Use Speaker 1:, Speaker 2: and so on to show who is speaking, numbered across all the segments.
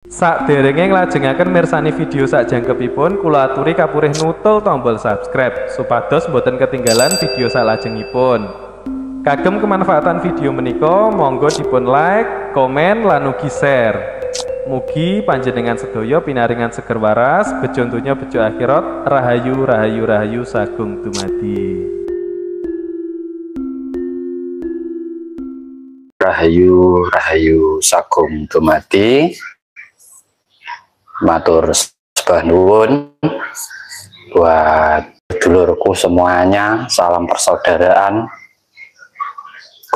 Speaker 1: Sakderenge nglajengaken mirsani video sakjangkepipun, kula aturi kapurih nutul tombol subscribe supados boten ketinggalan video salajengipun. Kagem kemanfaatan video menika, monggo dipun like, komen, lan ugi share. Mugi panjenengan sedaya pinaringan seger waras, bejo donya bejo akhirat, rahayu rahayu rahayu sagung dumadi.
Speaker 2: Rahayu rahayu sagung dumadi. Matur sembah nuwun buat dulurku semuanya, salam persaudaraan,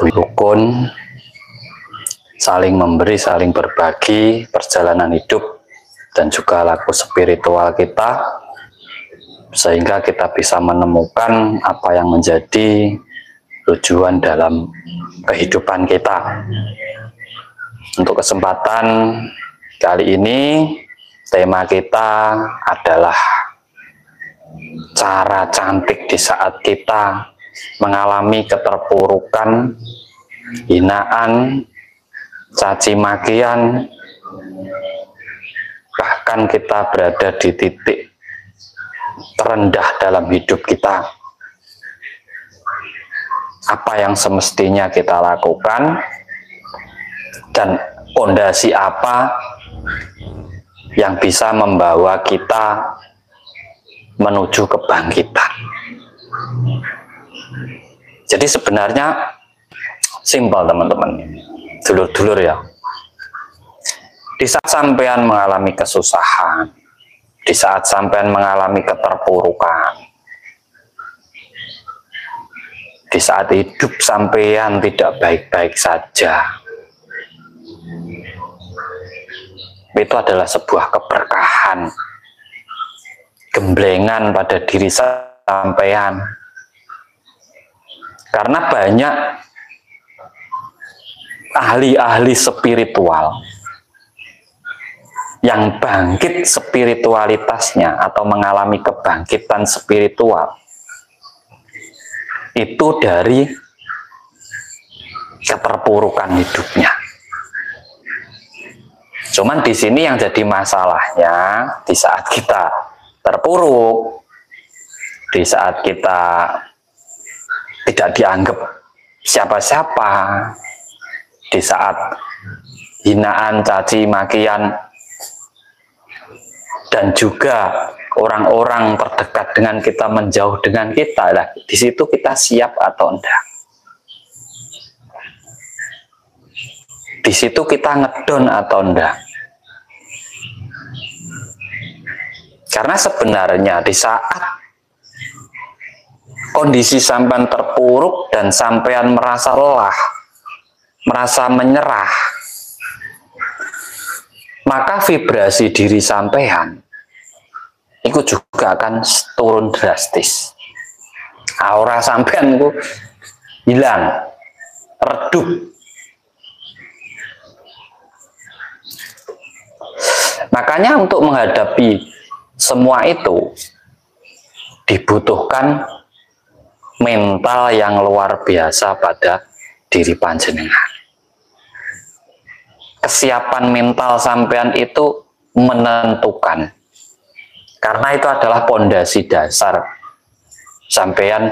Speaker 2: rukun, saling memberi, saling berbagi perjalanan hidup dan juga laku spiritual kita, sehingga kita bisa menemukan apa yang menjadi tujuan dalam kehidupan kita. Untuk kesempatan kali ini, tema kita adalah cara cantik di saat kita mengalami keterpurukan, hinaan, caci makian, bahkan kita berada di titik terendah dalam hidup kita. Apa yang semestinya kita lakukan dan fondasi apa yang bisa membawa kita menuju kebangkitan. Jadi sebenarnya simpel teman-teman, dulur-dulur ya. Di saat sampean mengalami kesusahan, di saat sampean mengalami keterpurukan, di saat hidup sampean tidak baik-baik saja, itu adalah sebuah keberkahan, gemblengan pada diri sampean. Karena banyak ahli-ahli spiritual yang bangkit spiritualitasnya atau mengalami kebangkitan spiritual itu dari keterpurukan hidupnya. Cuman di sini yang jadi masalahnya, di saat kita terpuruk, di saat kita tidak dianggap siapa-siapa, di saat hinaan, caci, makian, dan juga orang-orang terdekat dengan kita menjauh dengan kita, lah di situ kita siap atau enggak? Di situ kita ngedon atau enggak? Karena sebenarnya di saat kondisi sampean terpuruk dan sampean merasa lelah, merasa menyerah, maka vibrasi diri sampean itu juga akan turun drastis. Aura sampean itu hilang, redup. Makanya untuk menghadapi semua itu dibutuhkan mental yang luar biasa pada diri panjenengan. Kesiapan mental sampean itu menentukan, karena itu adalah pondasi dasar sampean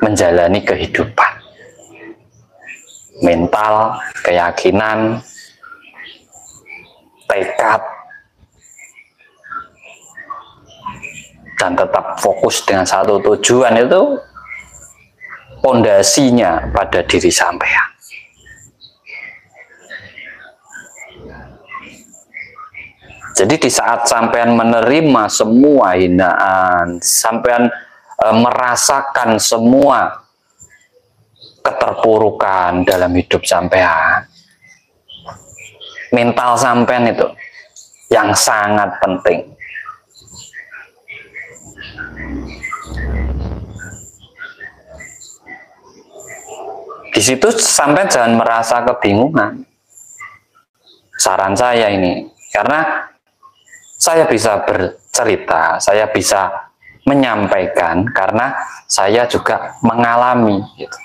Speaker 2: menjalani kehidupan. Mental, keyakinan, tekad, dan tetap fokus dengan satu tujuan itu pondasinya pada diri sampean. Jadi di saat sampean menerima semua hinaan, sampean merasakan semua keterpurukan dalam hidup sampean, mental sampean itu yang sangat penting. Di situ sampean jangan merasa kebingungan. Saran saya ini, karena saya bisa bercerita, saya bisa menyampaikan karena saya juga mengalami gitu.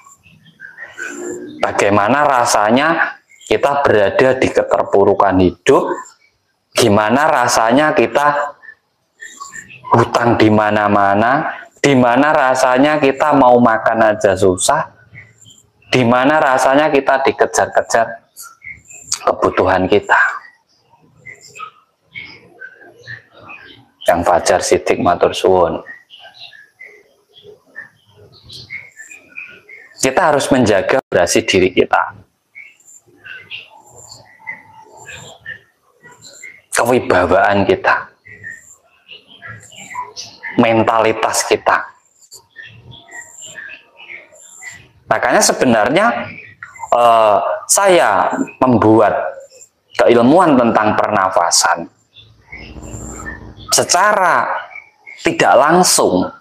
Speaker 2: Bagaimana rasanya kita berada di keterpurukan hidup Gimana rasanya kita hutang di mana-mana, di mana rasanya kita mau makan aja susah, di mana rasanya kita dikejar-kejar kebutuhan kita. Yang Fajar Sidik matur suwun. Kita harus menjaga vibrasi diri kita, kewibawaan kita, mentalitas kita. Makanya sebenarnya saya membuat keilmuan tentang pernafasan secara tidak langsung,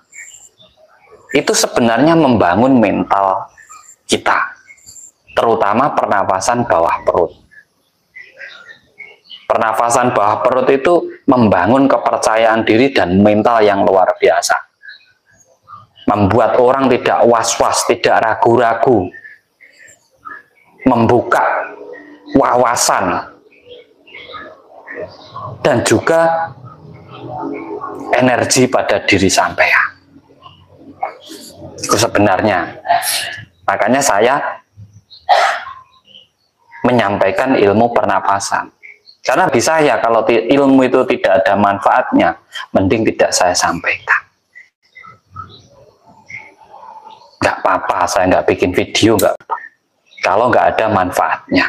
Speaker 2: itu sebenarnya membangun mental kita, terutama pernafasan bawah perut. Pernafasan bawah perut itu membangun kepercayaan diri dan mental yang luar biasa, membuat orang tidak was-was, tidak ragu-ragu, membuka wawasan, dan juga energi pada diri sampean. Itu sebenarnya. Makanya saya menyampaikan ilmu pernapasan. Karena bisa ya, kalau ilmu itu tidak ada manfaatnya, mending tidak saya sampaikan. Nggak apa-apa, saya nggak bikin video, nggak apa. Kalau nggak ada manfaatnya.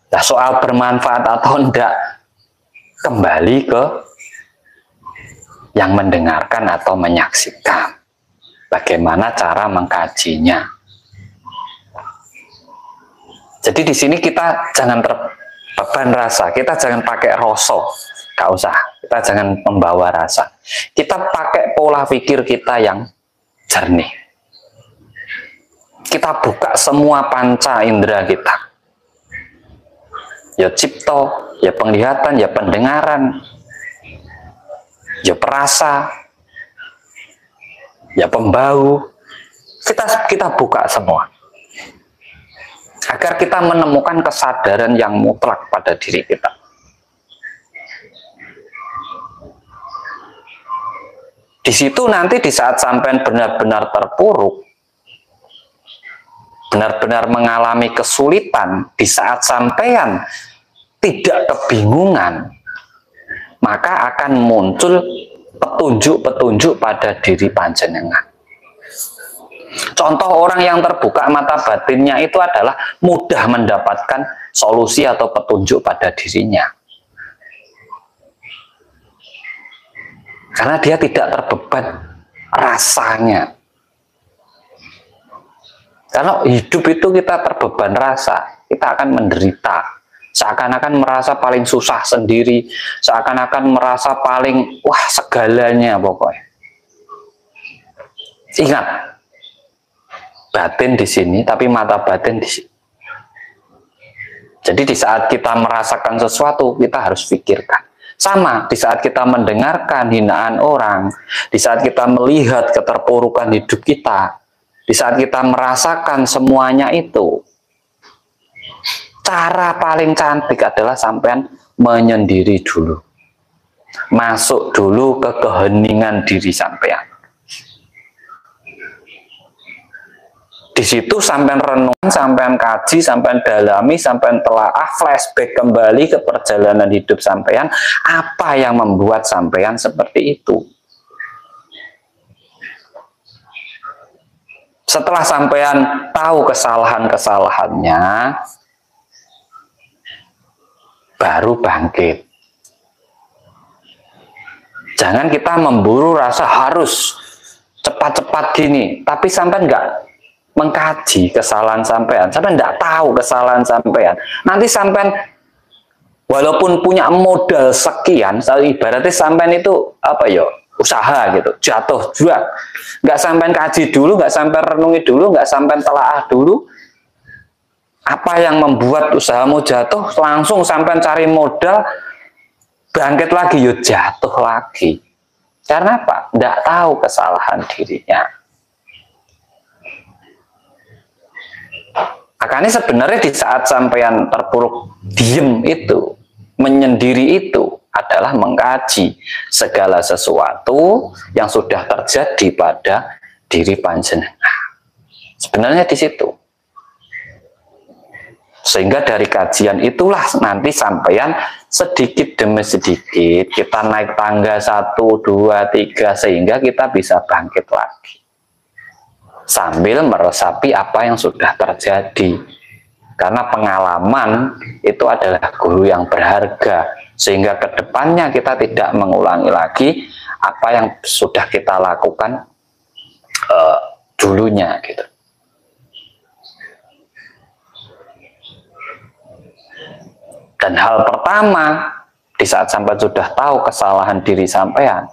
Speaker 2: Nah, soal bermanfaat atau enggak, kembali ke yang mendengarkan atau menyaksikan. Bagaimana cara mengkajinya. Jadi di sini kita jangan terbeban rasa, kita jangan pakai rasa, gak usah. Kita jangan membawa rasa. Kita pakai pola pikir kita yang jernih. Kita buka semua panca indera kita. Ya cipta, ya penglihatan, ya pendengaran, ya perasa, ya pembau. Kita buka semua. Agar kita menemukan kesadaran yang mutlak pada diri kita. Di situ nanti di saat sampean benar-benar terpuruk, benar-benar mengalami kesulitan, di saat sampean tidak kebingungan, maka akan muncul petunjuk-petunjuk pada diri panjenengan. Contoh orang yang terbuka mata batinnya itu adalah mudah mendapatkan solusi atau petunjuk pada dirinya. Karena dia tidak terbeban rasanya. Karena hidup itu kita terbeban rasa, kita akan menderita. Seakan-akan merasa paling susah sendiri, seakan-akan merasa paling, wah segalanya pokoknya. Ingat, batin di sini, tapi mata batin di sini. Jadi di saat kita merasakan sesuatu, kita harus pikirkan. Sama, di saat kita mendengarkan hinaan orang, di saat kita melihat keterpurukan hidup kita, di saat kita merasakan semuanya itu, cara paling cantik adalah sampean menyendiri dulu. Masuk dulu ke keheningan diri sampean. Di situ sampean renungan, sampean kaji, sampean dalami, sampean telaah, flashback kembali ke perjalanan hidup sampean, apa yang membuat sampean seperti itu. Setelah sampean tahu kesalahan-kesalahannya, baru bangkit. Jangan kita memburu rasa harus cepat-cepat gini, tapi sampean nggak mengkaji kesalahan sampean, sampean tidak tahu kesalahan sampean. Nanti sampean walaupun punya modal sekian, ibaratnya sampean itu apa ya, usaha gitu, jatuh juga, nggak sampean kaji dulu, nggak sampean renungi dulu, nggak sampean telaah dulu, apa yang membuat usahamu jatuh, langsung sampean cari modal, bangkit lagi, yuk jatuh lagi. Karena apa? Nggak tahu kesalahan dirinya. Makanya sebenarnya di saat sampean terpuruk, diem itu, menyendiri itu, adalah mengkaji segala sesuatu yang sudah terjadi pada diri panjenengan. Sebenarnya di situ. Sehingga dari kajian itulah nanti sampeyan sedikit demi sedikit kita naik tangga 1, 2, 3 sehingga kita bisa bangkit lagi. Sambil meresapi apa yang sudah terjadi. Karena pengalaman itu adalah guru yang berharga. Sehingga kedepannya kita tidak mengulangi lagi apa yang sudah kita lakukan dulunya gitu. Dan hal pertama, di saat sampai sudah tahu kesalahan diri sampean,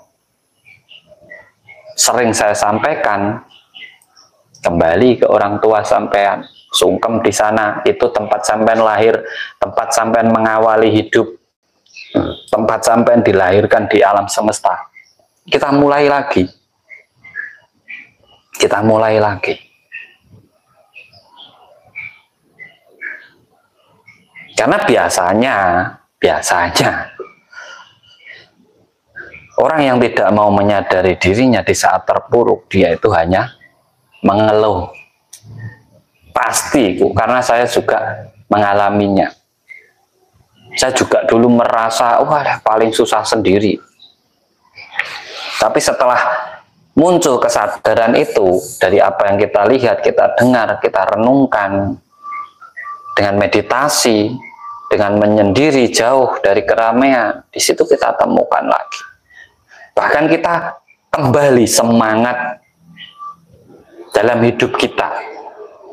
Speaker 2: sering saya sampaikan, kembali ke orang tua sampean, sungkem di sana, itu tempat sampean lahir, tempat sampean mengawali hidup, tempat sampean dilahirkan di alam semesta. Kita mulai lagi. Kita mulai lagi. Karena biasanya orang yang tidak mau menyadari dirinya di saat terpuruk, dia itu hanya mengeluh. Pasti, karena saya juga mengalaminya. Saya juga dulu merasa, wah paling susah sendiri. Tapi setelah muncul kesadaran itu, dari apa yang kita lihat, kita dengar, kita renungkan, dengan meditasi, dengan menyendiri jauh dari keramaian, di situ kita temukan lagi. Bahkan kita kembali semangat dalam hidup kita.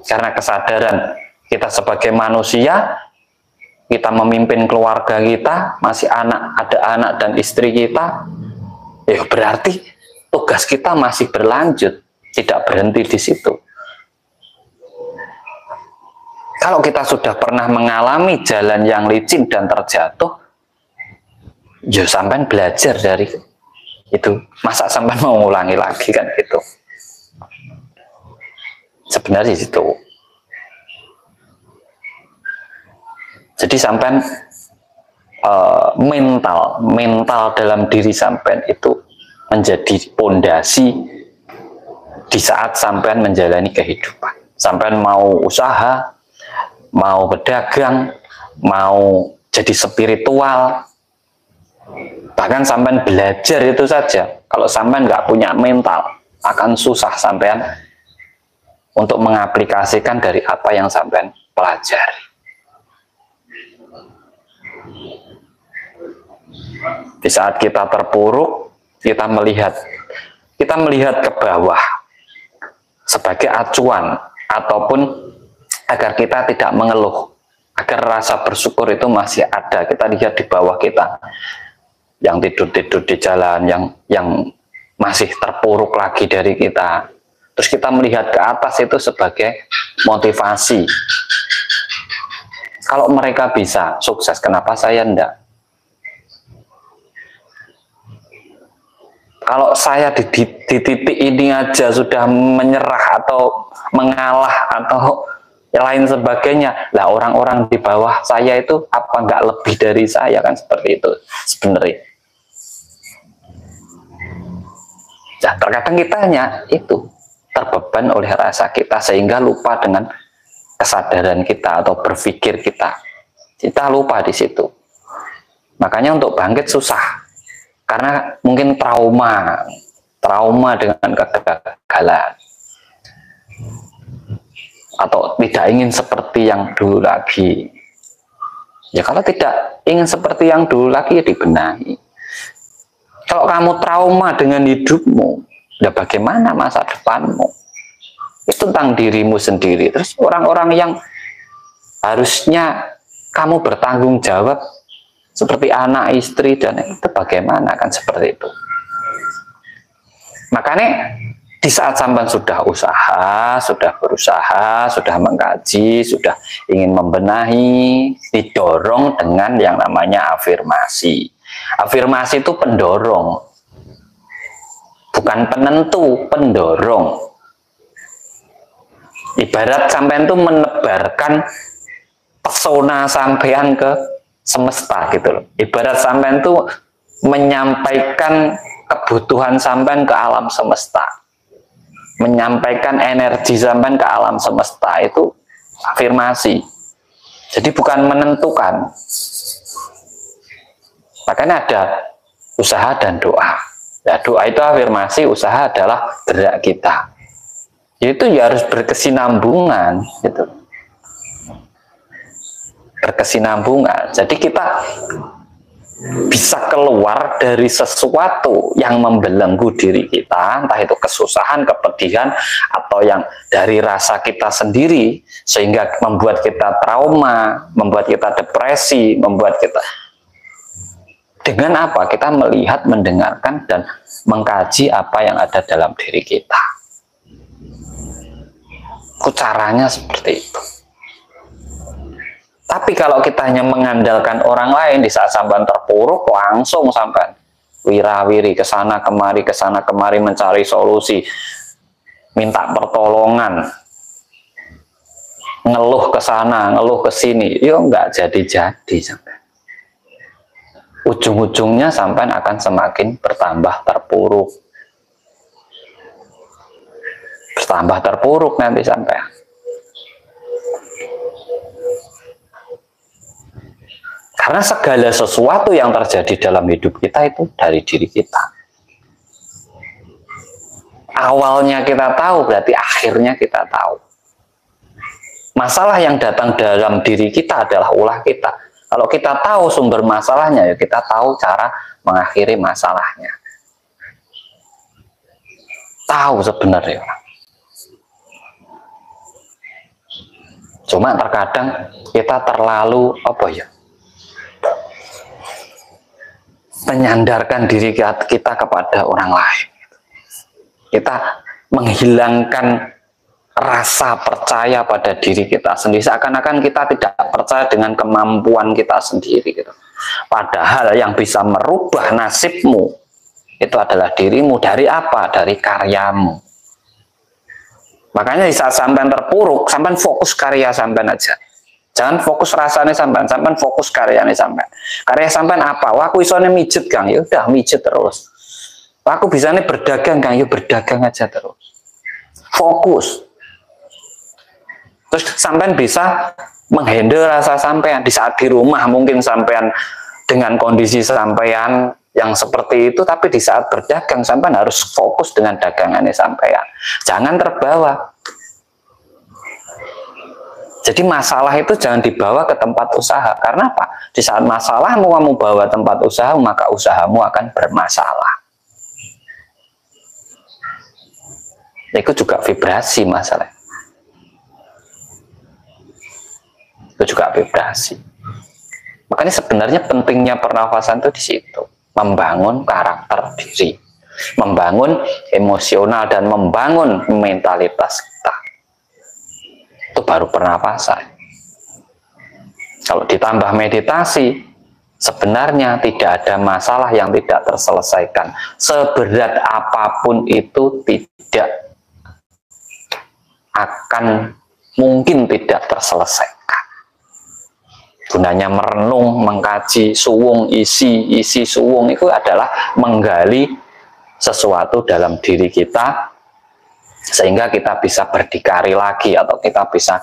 Speaker 2: Karena kesadaran kita sebagai manusia, kita memimpin keluarga kita, masih ada anak dan istri kita, ya berarti tugas kita masih berlanjut, tidak berhenti di situ. Kalau kita sudah pernah mengalami jalan yang licin dan terjatuh, ya sampai belajar dari itu. Masa sampai mau ngulangi lagi kan gitu. Sebenarnya itu. Jadi sampai mental dalam diri sampai itu menjadi pondasi di saat sampai menjalani kehidupan. Sampai mau usaha, mau berdagang, mau jadi spiritual, bahkan sampai belajar itu saja. Kalau sampai nggak punya mental, akan susah sampean untuk mengaplikasikan dari apa yang sampean pelajari. Di saat kita terpuruk, kita melihat ke bawah sebagai acuan ataupun agar kita tidak mengeluh, agar rasa bersyukur itu masih ada. Kita lihat di bawah kita yang tidur-tidur di jalan, yang masih terpuruk lagi dari kita. Terus kita melihat ke atas itu sebagai motivasi. Kalau mereka bisa sukses, kenapa saya enggak? Kalau saya di titik ini aja sudah menyerah atau mengalah atau yang lain sebagainya, lah orang-orang di bawah saya itu apa nggak lebih dari saya, kan seperti itu sebenarnya. Nah, terkadang kita hanya itu terbeban oleh rasa kita sehingga lupa dengan kesadaran kita atau berpikir kita. Kita lupa di situ. Makanya untuk bangkit susah karena mungkin trauma dengan kegagalan. Atau tidak ingin seperti yang dulu lagi. Ya kalau tidak ingin seperti yang dulu lagi, ya dibenahi. Kalau kamu trauma dengan hidupmu, ya bagaimana masa depanmu? Itu tentang dirimu sendiri. Terus orang-orang yang harusnya kamu bertanggung jawab, seperti anak, istri, dan itu bagaimana, kan seperti itu. Makanya di saat sampean sudah usaha, sudah berusaha, sudah mengkaji, sudah ingin membenahi, didorong dengan yang namanya afirmasi. Afirmasi itu pendorong, bukan penentu, pendorong. Ibarat sampean itu menebarkan pesona sampean ke semesta gitu loh. Ibarat sampean tuh menyampaikan kebutuhan sampean ke alam semesta, menyampaikan energi sampean ke alam semesta, itu afirmasi. Jadi bukan menentukan. Makanya ada usaha dan doa. Ya, doa itu afirmasi, usaha adalah gerak kita. Itu ya harus berkesinambungan gitu. Berkesinambungan. Jadi kita bisa keluar dari sesuatu yang membelenggu diri kita, entah itu kesusahan, kepedihan, atau yang dari rasa kita sendiri, sehingga membuat kita trauma, membuat kita depresi, membuat kita... Dengan apa? Kita melihat, mendengarkan, dan mengkaji apa yang ada dalam diri kita. Caranya seperti itu. Tapi kalau kita hanya mengandalkan orang lain, di saat sampean terpuruk, langsung sampean wira-wiri kesana kemari mencari solusi, minta pertolongan, ngeluh ke sana, ngeluh ke sini, yo nggak jadi-jadi sampean. Ujung-ujungnya sampean akan semakin bertambah terpuruk. Bertambah terpuruk nanti sampean. Karena segala sesuatu yang terjadi dalam hidup kita itu dari diri kita. Awalnya kita tahu, berarti akhirnya kita tahu. Masalah yang datang dalam diri kita adalah ulah kita. Kalau kita tahu sumber masalahnya, ya kita tahu cara mengakhiri masalahnya. Tahu sebenarnya. Cuma terkadang kita terlalu menyandarkan diri kita kepada orang lain. Kita menghilangkan rasa percaya pada diri kita sendiri, seakan-akan kita tidak percaya dengan kemampuan kita sendiri gitu. Padahal yang bisa merubah nasibmu itu adalah dirimu. Dari apa? Dari karyamu. Makanya di saat sampean terpuruk, sampean fokus karya sampean aja. Jangan fokus rasanya sampean fokus karyanya sampean. Karya sampean apa? Wah, aku isone mijet, Kang. Ya udah mijet terus. Wah, aku bisanya berdagang, Kang. Ya berdagang aja terus. Fokus. Terus sampean bisa menghandle rasa sampean di saat di rumah, mungkin sampean dengan kondisi sampean yang seperti itu, tapi di saat berdagang sampean harus fokus dengan dagangannya sampean. Jangan terbawa. Jadi masalah itu jangan dibawa ke tempat usaha. Karena apa? Di saat masalahmu kamu bawa tempat usaha, maka usahamu akan bermasalah. Itu juga vibrasi masalah. Itu juga vibrasi. Makanya sebenarnya pentingnya pernafasan itu di situ, membangun karakter diri, membangun emosional dan membangun mentalitas kita. Itu baru pernafasan. Kalau ditambah meditasi, sebenarnya tidak ada masalah yang tidak terselesaikan. Seberat apapun itu tidak akan mungkin tidak terselesaikan. Gunanya merenung, mengkaji, suwung, isi suwung itu adalah menggali sesuatu dalam diri kita sehingga kita bisa berdikari lagi atau kita bisa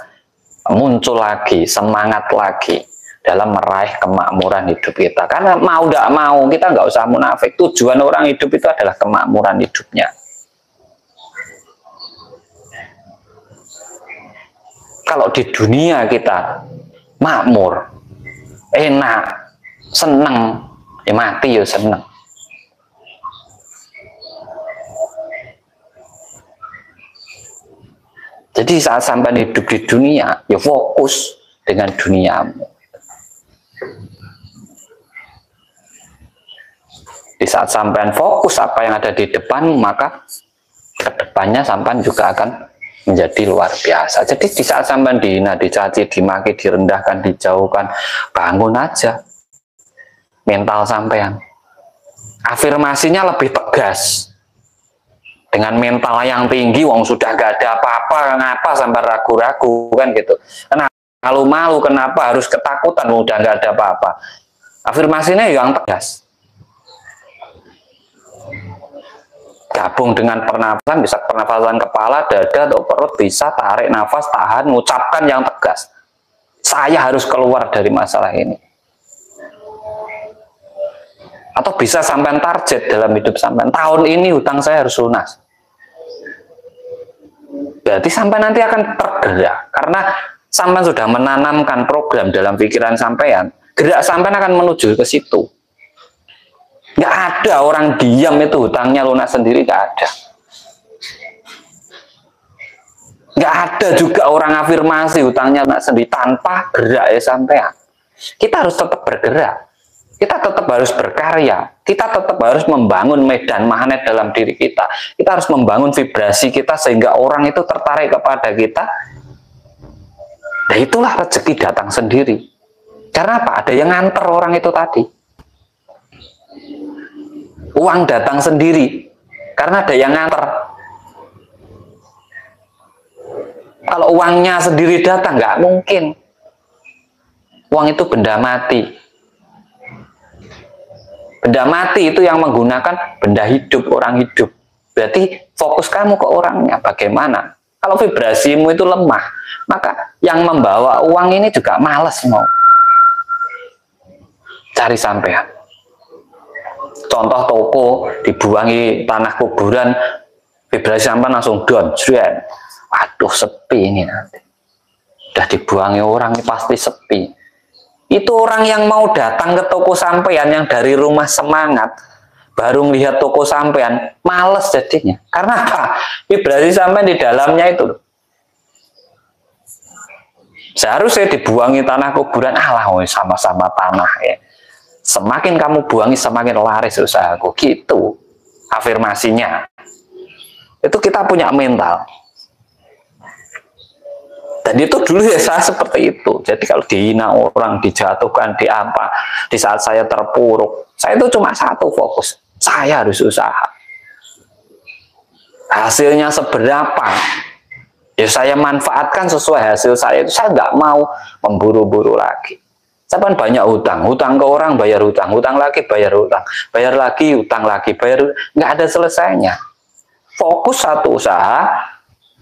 Speaker 2: muncul lagi, semangat lagi dalam meraih kemakmuran hidup kita. Karena mau tidak mau kita nggak usah munafik, tujuan orang hidup itu adalah kemakmuran hidupnya. Kalau di dunia kita makmur, enak, seneng, ya mati ya seneng. Jadi saat sampai hidup di dunia, ya fokus dengan duniamu. Di saat sampean fokus apa yang ada di depan, maka kedepannya sampean juga akan menjadi luar biasa. Jadi di saat sampean dihina, dicaci, dimaki, direndahkan, dijauhkan, bangun aja mental sampean. Afirmasinya lebih tegas. Dengan mental yang tinggi, wong sudah gak ada apa-apa, ngapa sampai ragu-ragu kan gitu. Kenapa? malu-malu, kenapa harus ketakutan, udah nggak ada apa-apa. Afirmasinya yang tegas. Gabung dengan pernafasan, bisa pernafasan kepala, dada, atau perut, bisa tarik nafas, tahan, mengucapkan yang tegas. Saya harus keluar dari masalah ini. Atau bisa sampai target dalam hidup sampai tahun ini hutang saya harus lunas. Berarti sampai nanti akan tergerak, karena sampai sudah menanamkan program dalam pikiran sampean. Gerak sampean akan menuju ke situ. Nggak ada orang diam itu hutangnya lunas sendiri, nggak ada. Nggak ada juga orang afirmasi hutangnya lunas sendiri tanpa gerak ya sampean. Kita harus tetap bergerak. Kita tetap harus berkarya. Kita tetap harus membangun medan magnet dalam diri kita. Kita harus membangun vibrasi kita sehingga orang itu tertarik kepada kita. Nah itulah rezeki datang sendiri. Karena apa? Ada yang nganter orang itu tadi. Uang datang sendiri. Karena ada yang nganter. Kalau uangnya sendiri datang, nggak mungkin. Uang itu benda mati. Benda mati itu yang menggunakan benda hidup, orang hidup. Berarti fokus kamu ke orangnya. Bagaimana? Kalau vibrasimu itu lemah, maka yang membawa uang ini juga malas mau. Cari sampean. Contoh toko dibuangi tanah kuburan, vibrasi sampean langsung down. Aduh sepi ini nanti. Udah dibuangi orang ini pasti sepi. Itu orang yang mau datang ke toko sampean yang dari rumah semangat, baru melihat toko sampean, males jadinya. Karena apa? Vibrasi sampean di dalamnya itu. Seharusnya dibuangi tanah kuburan, alah sama-sama tanah ya. Semakin kamu buangi, semakin laris usahaku. Gitu afirmasinya. Itu kita punya mental. Dan itu dulu ya saya seperti itu. Jadi kalau dihina orang, dijatuhkan, di apa, di saat saya terpuruk, saya itu cuma satu fokus. Saya harus usaha. Hasilnya seberapa? Ya saya manfaatkan sesuai hasil saya itu. Saya nggak mau memburu-buru lagi. Saya kan banyak hutang ke orang, bayar hutang lagi, bayar hutang, bayar lagi, hutang lagi, bayar, nggak ada selesainya. Fokus satu usaha,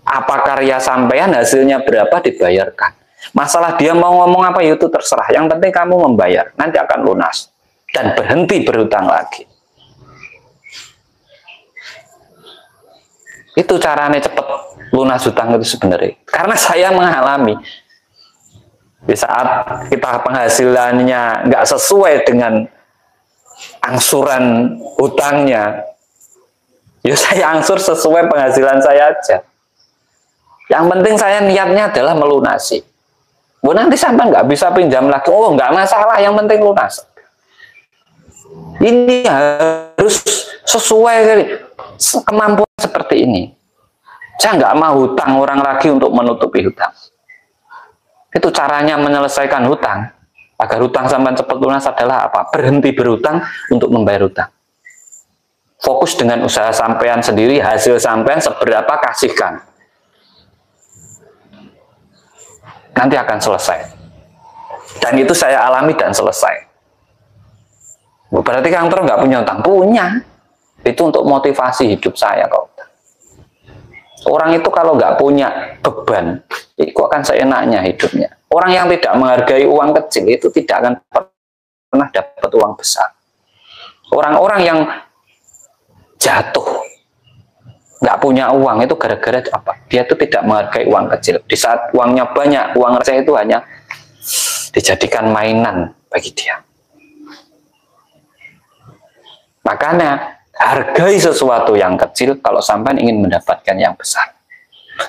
Speaker 2: apa karya sampean, hasilnya berapa dibayarkan. Masalah dia mau ngomong apa itu terserah, yang penting kamu membayar, nanti akan lunas dan berhenti berhutang lagi. Itu caranya cepat lunas hutang itu sebenarnya. Karena saya mengalami. Di saat kita penghasilannya nggak sesuai dengan angsuran hutangnya, ya saya angsur sesuai penghasilan saya aja. Yang penting saya niatnya adalah melunasi. Nanti sampai nggak bisa pinjam lagi, oh nggak masalah, yang penting lunas. Ini harus sesuai kemampuan seperti ini. Saya nggak mau hutang orang lagi untuk menutupi hutang. Itu caranya menyelesaikan hutang. Agar hutang sampai cepat lunas adalah apa? Berhenti berhutang untuk membayar hutang. Fokus dengan usaha sampean sendiri, hasil sampean seberapa kasihkan. Nanti akan selesai. Dan itu saya alami dan selesai. Berarti Kang Tro nggak punya hutang? Punya. Itu untuk motivasi hidup saya kok. Orang itu kalau nggak punya beban, itu akan seenaknya hidupnya. Orang yang tidak menghargai uang kecil itu tidak akan pernah dapat uang besar. Orang-orang yang jatuh, nggak punya uang itu gara-gara apa? Dia itu tidak menghargai uang kecil. Di saat uangnya banyak, uang receh itu hanya dijadikan mainan bagi dia. Makanya hargai sesuatu yang kecil kalau sampean ingin mendapatkan yang besar.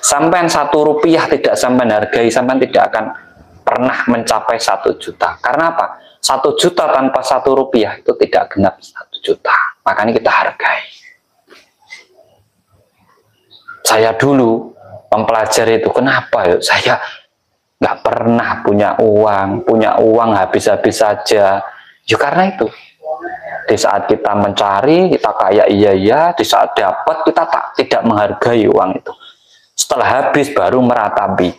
Speaker 2: Sampean 1 rupiah tidak sampean hargai, sampean tidak akan pernah mencapai 1 juta. Karena apa? 1 juta tanpa 1 rupiah itu tidak genap 1 juta. Makanya kita hargai. Saya dulu mempelajari itu, kenapa yuk saya nggak pernah punya uang habis-habis saja. Ya karena itu. Di saat kita mencari, kita kaya iya, di saat dapat kita tidak menghargai uang itu. Setelah habis baru meratapi.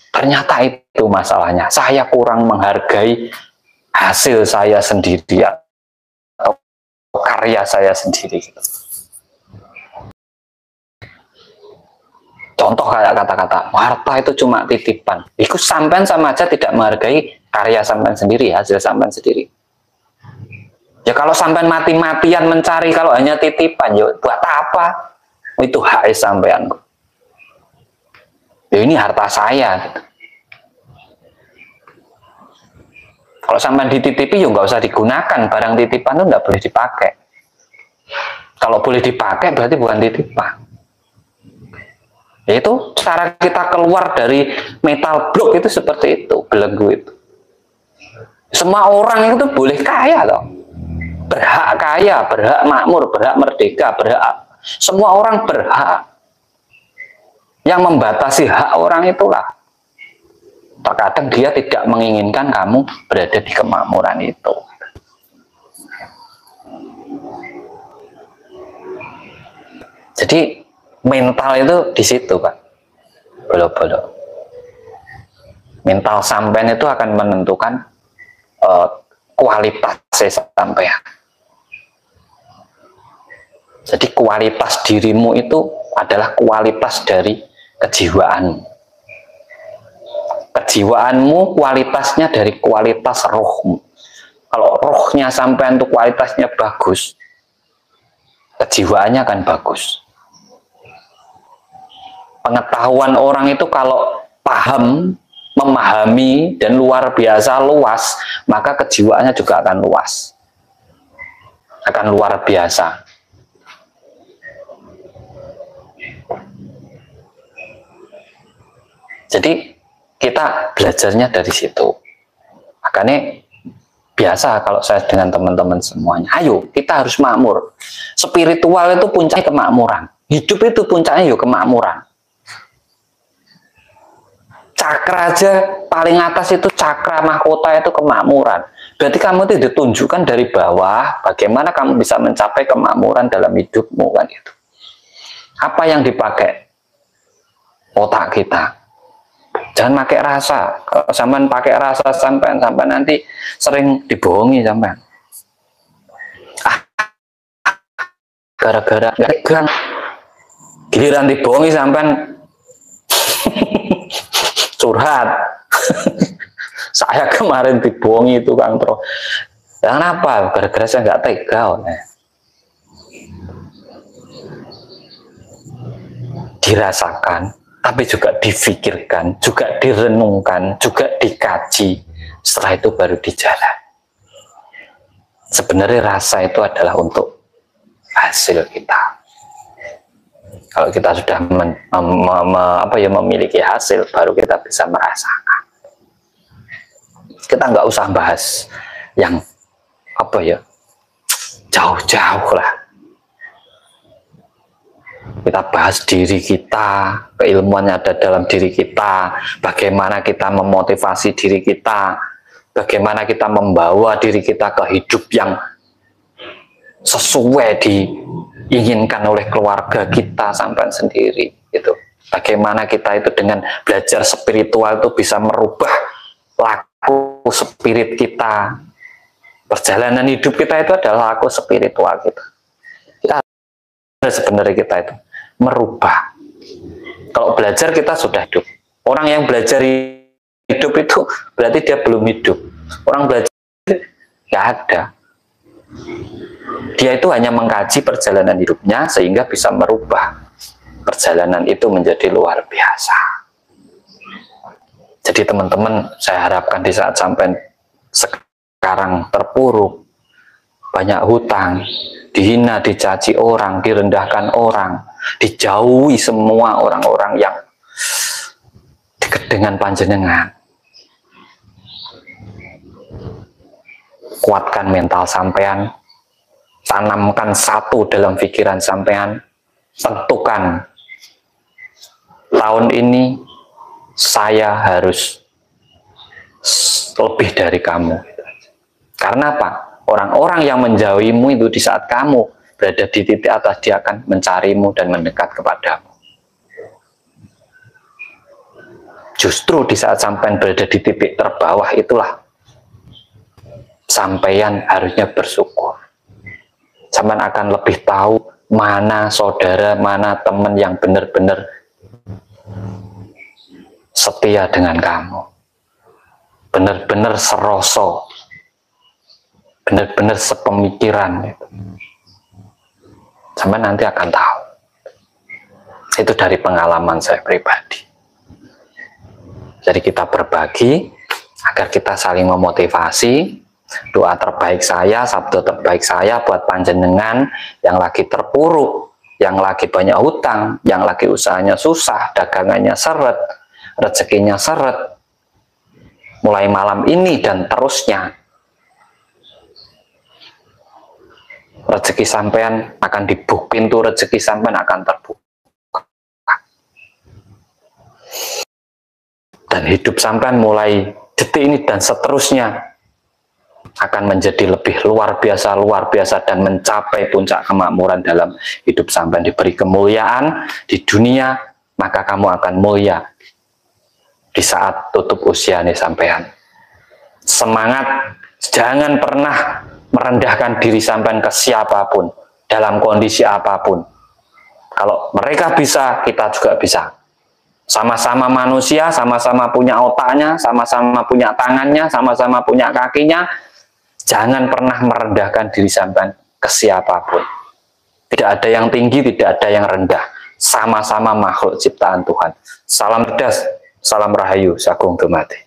Speaker 2: Ternyata itu itu masalahnya. Saya kurang menghargai hasil saya sendiri atau karya saya sendiri. Contoh kayak kata-kata harta itu cuma titipan. Itu sampean sama aja tidak menghargai karya sampean sendiri, hasil sampean sendiri. Ya kalau sampean mati-matian mencari kalau hanya titipan, ya buat apa? Itu hak sampean. Ya ini harta saya. Kalau sampean dititipi, ya nggak usah digunakan. Barang titipan itu nggak boleh dipakai. Kalau boleh dipakai berarti bukan titipan. Itu cara kita keluar dari metal blok itu seperti itu, belenggu itu. Semua orang itu boleh kaya loh, berhak kaya, berhak makmur, berhak merdeka, berhak. Semua orang berhak. Yang membatasi hak orang itulah. Terkadang dia tidak menginginkan kamu berada di kemakmuran itu. Jadi mental itu di situ, Pak. Belok-belok. Mental sampean itu akan menentukan kualitas sampean. Jadi kualitas dirimu itu adalah kualitas dari kejiwaanmu. Kejiwaanmu kualitasnya dari kualitas rohmu. Kalau rohnya sampean itu kualitasnya bagus, kejiwaannya akan bagus. Pengetahuan orang itu kalau paham, memahami, dan luar biasa luas, maka kejiwaannya juga akan luas. Akan luar biasa. Jadi kita belajarnya dari situ. Makanya biasa kalau saya dengan teman-teman semuanya, ayo kita harus makmur. Spiritual itu puncaknya kemakmuran. Hidup itu puncaknya yuk kemakmuran. Cakra aja paling atas itu cakra mahkota itu kemakmuran. Berarti kamu itu ditunjukkan dari bawah bagaimana kamu bisa mencapai kemakmuran dalam hidupmu kan itu. Apa yang dipakai? Otak kita. Jangan pakai rasa. Kalau sampean pakai rasa sampean nanti sering dibohongi sampean. Gara-gara gagang. Giliran dibohongi sampean curhat. Saya kemarin dibohongi itu Kang Tro. Kenapa? Gara-gara saya nggak tega. Dirasakan, tapi juga difikirkan, juga direnungkan, juga dikaji. Setelah itu baru dijalan. Sebenarnya rasa itu adalah untuk hasil kita. Kalau kita sudah memiliki hasil, baru kita bisa merasakan. Kita nggak usah bahas yang jauh-jauh lah. Kita bahas diri kita, keilmuan yang ada dalam diri kita, bagaimana kita memotivasi diri kita, bagaimana kita membawa diri kita ke hidup yang sesuai diinginkan oleh keluarga kita sampai sendiri. Itu bagaimana kita itu dengan belajar spiritual itu bisa merubah laku spirit kita. Perjalanan hidup kita itu adalah laku spiritual kita. Sebenarnya kita itu merubah. Kalau belajar kita sudah hidup. Orang yang belajar hidup itu berarti dia belum hidup. Orang belajar nggak ada. Dia itu hanya mengkaji perjalanan hidupnya sehingga bisa merubah perjalanan itu menjadi luar biasa. Jadi teman-teman, saya harapkan di saat sampai sekarang terpuruk, banyak hutang, dihina, dicaci orang, direndahkan orang, dijauhi semua orang-orang yang dekat dengan panjenengan. Kuatkan mental sampean, tanamkan satu dalam pikiran sampean, tentukan tahun ini saya harus lebih dari kamu. Karena apa? Orang-orang yang menjauhimu itu di saat kamu berada di titik atas, dia akan mencarimu dan mendekat kepadamu. Justru di saat sampean berada di titik terbawah itulah sampean harusnya bersyukur. Sampean akan lebih tahu mana saudara, mana teman yang benar-benar setia dengan kamu, benar-benar seroso, benar-benar sepemikiran. Sampai nanti akan tahu. Itu dari pengalaman saya pribadi. Jadi kita berbagi agar kita saling memotivasi. Doa terbaik saya, sabda terbaik saya buat panjenengan yang lagi terpuruk, yang lagi banyak hutang, yang lagi usahanya susah, dagangannya seret, rezekinya seret, mulai malam ini dan terusnya. Rezeki sampean akan dibuka, pintu rezeki sampean akan terbuka. Dan hidup sampean mulai detik ini dan seterusnya akan menjadi lebih luar biasa dan mencapai puncak kemakmuran dalam hidup sampean. Diberi kemuliaan di dunia, maka kamu akan mulia di saat tutup usia nih sampean. Semangat, jangan pernah merendahkan diri sampean ke siapapun, dalam kondisi apapun. Kalau mereka bisa, kita juga bisa. Sama-sama manusia, sama-sama punya otaknya, sama-sama punya tangannya, sama-sama punya kakinya. Jangan pernah merendahkan diri sampean ke siapapun. Tidak ada yang tinggi, tidak ada yang rendah. Sama-sama makhluk ciptaan Tuhan. Salam pedas, salam rahayu, sagung dumadi.